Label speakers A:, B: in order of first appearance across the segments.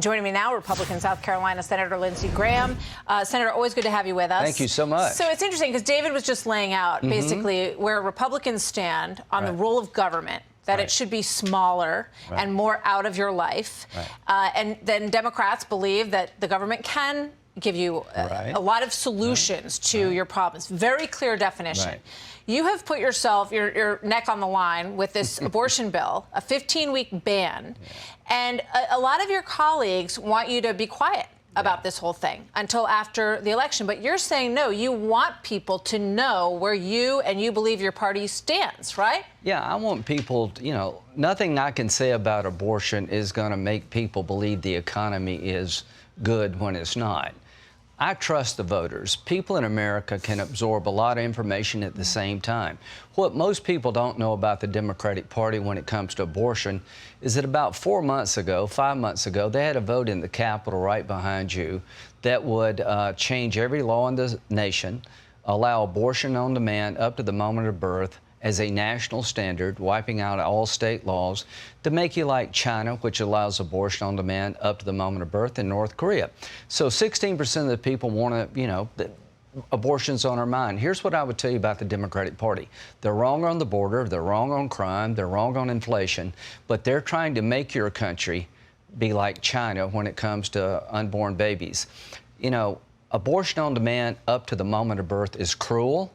A: Joining me now, Republican South Carolina Senator Lindsey Graham. Senator, always good to have you with us.
B: Thank you so much.
A: So it's interesting because David was just laying out basically where Republicans stand on the role of government, that it should be smaller and more out of your life. And then Democrats believe that the government can give you a lot of solutions to your problems. Very clear definition. You have put yourself, your neck on the line with this abortion bill, a 15-week ban. And a lot of your colleagues want you to be quiet about this whole thing until after the election. But you're saying, no, you want people to know where you believe your party stands, right?
B: Yeah, I want people, nothing I can say about abortion is going to make people believe the economy is good when it's not. I trust the voters. People in America can absorb a lot of information at the same time. What most people don't know about the Democratic Party when it comes to abortion is that about 5 months ago, they had a vote in the Capitol right behind you that would change every law in the nation, allow abortion on demand up to the moment of birth as a national standard, wiping out all state laws, to make you like China, which allows abortion on demand up to the moment of birth, in North Korea. So 16% of the people want to, abortion's on our mind. Here's what I would tell you about the Democratic Party. They're wrong on the border, they're wrong on crime, they're wrong on inflation, but they're trying to make your country be like China when it comes to unborn babies. Abortion on demand up to the moment of birth is cruel.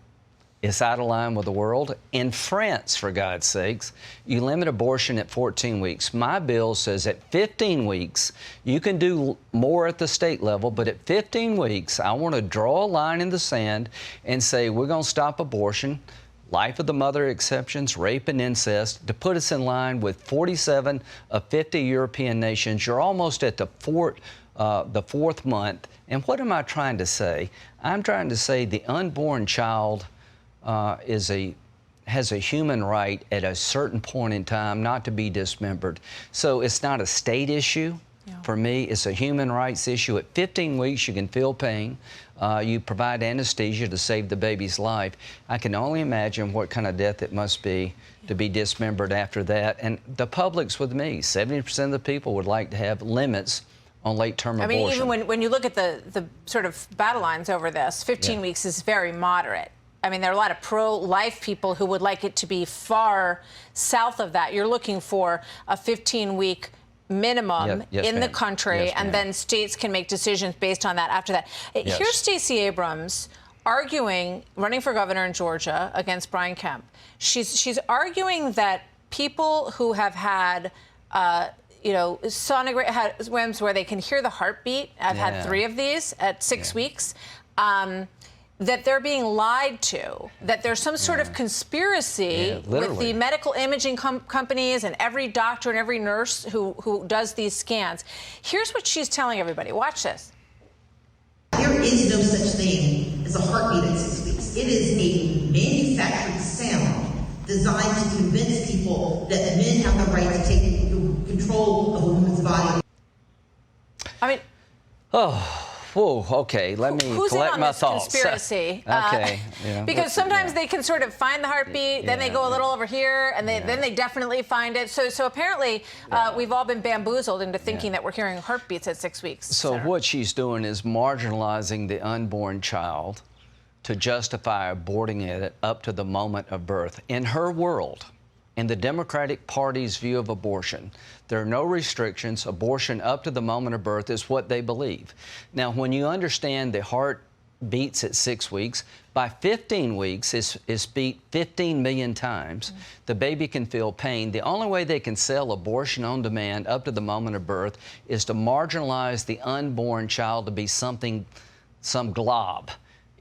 B: It's out of line with the world. In France, for God's sakes, you limit abortion at 14 weeks. My bill says at 15 weeks, you can do more at the state level, but at 15 weeks, I want to draw a line in the sand and say we're going to stop abortion, life of the mother exceptions, rape and incest, to put us in line with 47 of 50 European nations. You're almost at the fourth month. And what am I trying to say? I'm trying to say the unborn child has a human right at a certain point in time not to be dismembered. So it's not a state issue. For me, it's a human rights issue. At 15 weeks, you can feel pain. You provide anesthesia to save the baby's life. I can only imagine what kind of death it must be to be dismembered after that. And the public's with me. 70% of the people would like to have limits on late-term abortion.
A: I mean, even when you look at the sort of battle lines over this, 15 weeks is very moderate. I mean, there are a lot of pro-life people who would like it to be far south of that. You're looking for a 15-week minimum in the country, and then states can make decisions based on that after that. Here's Stacey Abrams running for governor in Georgia against Brian Kemp. She's arguing that people who have had sonograms where they can hear the heartbeat. I've had 3 of these at 6 weeks. That they're being lied to, that there's some sort of conspiracy with the medical imaging companies and every doctor and every nurse who does these scans. Here's what she's telling everybody. Watch this.
C: There is no such thing as a heartbeat at 6 weeks. It is a manufactured sound designed to convince people that men have the right to take control of a woman's body.
A: I mean...
B: Whoa, okay, let me collect my thoughts.
A: Who's in on this conspiracy? Because sometimes they can sort of find the heartbeat, then they go a little over here, and then they definitely find it. So apparently, we've all been bamboozled into thinking that we're hearing heartbeats at 6 weeks.
B: So what she's doing is marginalizing the unborn child to justify aborting it up to the moment of birth. In her world, in the Democratic Party's view of abortion, there are no restrictions. Abortion up to the moment of birth is what they believe. Now, when you understand the heart beats at 6 weeks, by 15 weeks, it's beat 15 million times. The baby can feel pain. The only way they can sell abortion on demand up to the moment of birth is to marginalize the unborn child to be some glob.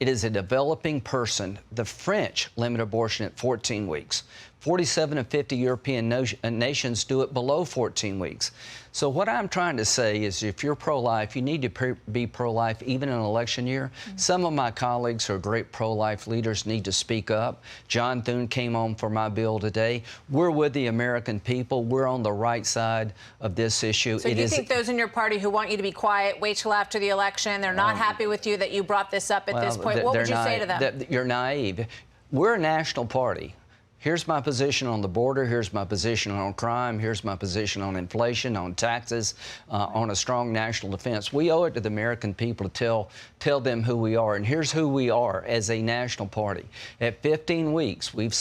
B: It is a developing person. The French limit abortion at 14 weeks. 47 of 50 European nations do it below 14 weeks. So what I'm trying to say is if you're pro-life, you need to be pro-life even in an election year. Some of my colleagues who are great pro-life leaders need to speak up. John Thune came on for my bill today. We're with the American people. We're on the right side of this issue.
A: So you think those in your party who want you to be quiet, wait till after the election, they're not happy with you that you brought this up at this point, what would you say to them?
B: You're naive. We're a national party. Here's my position on the border. Here's my position on crime. Here's my position on inflation, on taxes, on a strong national defense. We owe it to the American people to tell them who we are. And here's who we are as a national party. At 15 weeks, we've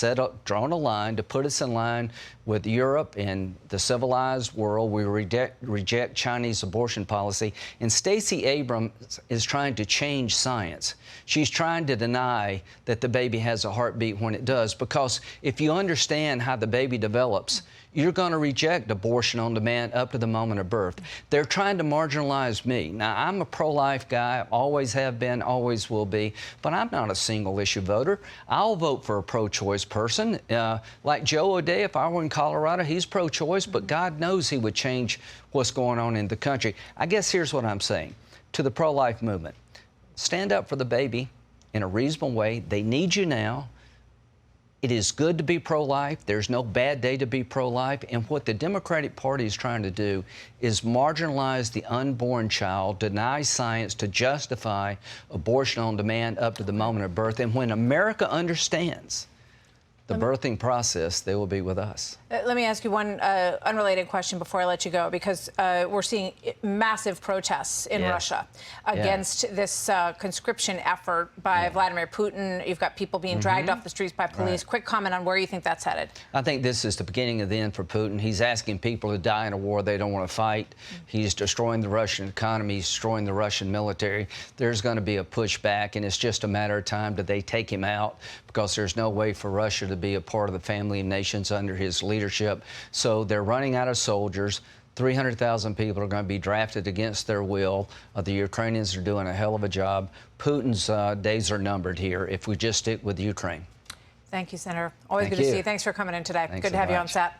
B: drawn a line to put us in line with Europe and the civilized world. We reject Chinese abortion policy. And Stacey Abrams is trying to change science. She's trying to deny that the baby has a heartbeat when it does, because if you understand how the baby develops, you're going to reject abortion on demand up to the moment of birth. They're trying to marginalize me. Now, I'm a pro-life guy, always have been, always will be, but I'm not a single-issue voter. I'll vote for a pro-choice person. Like Joe O'Dea, if I were in Colorado, he's pro-choice, but God knows he would change what's going on in the country. I guess here's what I'm saying to the pro-life movement. Stand up for the baby in a reasonable way. They need you now. It is good to be pro-life. There's no bad day to be pro-life. And what the Democratic Party is trying to do is marginalize the unborn child, deny science to justify abortion on demand up to the moment of birth. And when America understands the birthing process, they will be with us.
A: Let me ask you one unrelated question before I let you go, because we're seeing massive protests in Russia against this conscription effort by Vladimir Putin. You've got people being dragged off the streets by police. Quick comment on where you think that's headed.
B: I think this is the beginning of the end for Putin. He's asking people to die in a war they don't want to fight. He's destroying the Russian economy. He's destroying the Russian military. There's going to be a pushback, and it's just a matter of time that they take him out, because there's no way for Russia to be a part of the family of nations under his leadership. So they're running out of soldiers. 300,000 people are going to be drafted against their will. The Ukrainians are doing a hell of a job. Putin's days are numbered here if we just stick with Ukraine.
A: Thank you, Senator. Always good to see you. Thanks for coming in today.
B: Thanks
A: good to have you on set.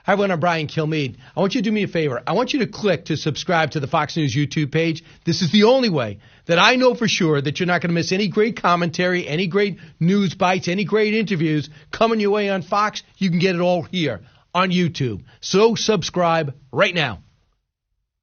D: Hi, everyone. I'm Brian Kilmeade. I want you to do me a favor. I want you to click to subscribe to the Fox News YouTube page. This is the only way that I know for sure that you're not going to miss any great commentary, any great news bites, any great interviews coming your way on Fox. You can get it all here on YouTube. So subscribe right now.